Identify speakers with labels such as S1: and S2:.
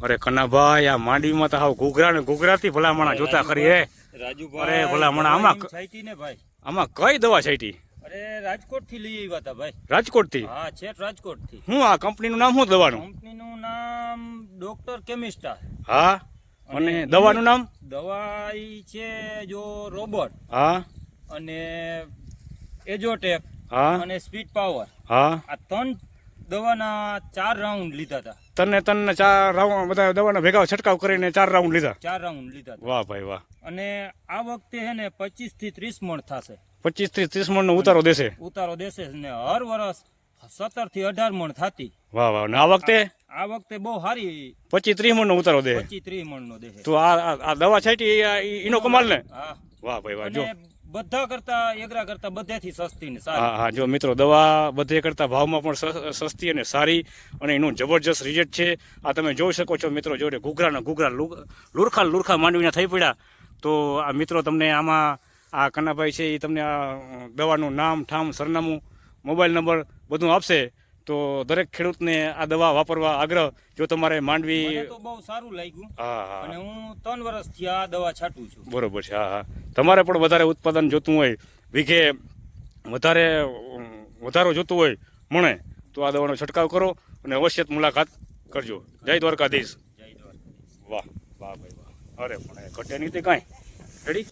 S1: અરે કનાભાઈ આ માંડવીમાં તો હાવ ઘૂઘરા ને ઘૂઘરાથી ભલામણા જોતા ખરી હે
S2: રાજુભાઈ
S1: અરે ભલામણા આમાં
S2: છાઈટી ને ભાઈ
S1: આમાં કઈ દવા છાંટી
S2: અરે રાજકોટ થી લઈ આવ્યા હતા ભાઈ
S1: રાજકોટ થી
S2: હા છેક રાજકોટ થી
S1: હું આ કંપનીનું નામ શું દવાનું
S2: કંપનીનું નામ ડોક્ટર કેમિસ્ટા
S1: હા અને દવાનું નામ
S2: દવા ઈ છે જો રોબોટ
S1: હા
S2: અને એજોટેક
S1: હા
S2: અને સ્પીડ પાવર
S1: હા
S2: આ ત્રણ દવાના 4 રાઉન્ડ લીધા હતા
S1: તને 4 રાઉન્ડ બધા દવાના ભેગા છંટકાવ કરીને 4 રાઉન્ડ લીધા
S2: 4 રાઉન્ડ લીધા હતા.
S1: વાહ ભાઈ વાહ
S2: અને આ વખતે હે ને 25 થી 30 મણ થશે
S1: 25 થી 30 મણ નો ઉતારો દેશે
S2: ઉતારો દેશે ને હર વર્ષ 17 થી 18 મણ થતી.
S1: વાહ વાહ ને આ
S2: વખતે બહુ સારી
S1: 25-30 મણ નો ઉતારો દે
S2: 25-30 મણ નો દેશે.
S1: તો આ દવા છાંટી એનો કમાલ ને
S2: હા
S1: વાહ ભાઈ વાહ જો
S2: બધા કરતા એગરા કરતા બધેથી સસ્તી ને સારી.
S1: હા હા જો મિત્રો દવા બધે કરતા ભાવમાં પણ સસ્તી અને સારી અને એનું જબરજસ્ત રિઝલ્ટ છે. આ તમે જોઈ શકો છો મિત્રો જોડે ઘૂઘરાના ઘૂઘરા લુરખા માંડવીના થઈ પડ્યા. તો આ મિત્રો તમને આમાં આ કનાભાઈ છે એ તમને આ દવાનું નામ ઠામ સરનામું મોબાઈલ નંબર બધું આપશે. તો દરેક ખેડૂતને આ દવા વાપરવા આગ્રહ. જો તમારે માંડવી
S2: મને તો બહુ સારું લાગ્યું.
S1: હા હા
S2: અને હું 3 વર્ષથી આ દવા છાંટું છું.
S1: બરોબર છે. હા હા તમારે પણ વધારે ઉત્પાદન જોતું હોય વીઘે વધારો જોતું હોય મણે તો આ દવાનો છંટકાવ કરો અને અવશ્ય મુલાકાત કરજો. જય દ્વારકાધીશ.
S2: જય દ્વારકાધીશ.
S1: વાહ વાહ ભાઈ વાહ. અરે પણ ઘટે નહીં તે કાંઈ રેડી.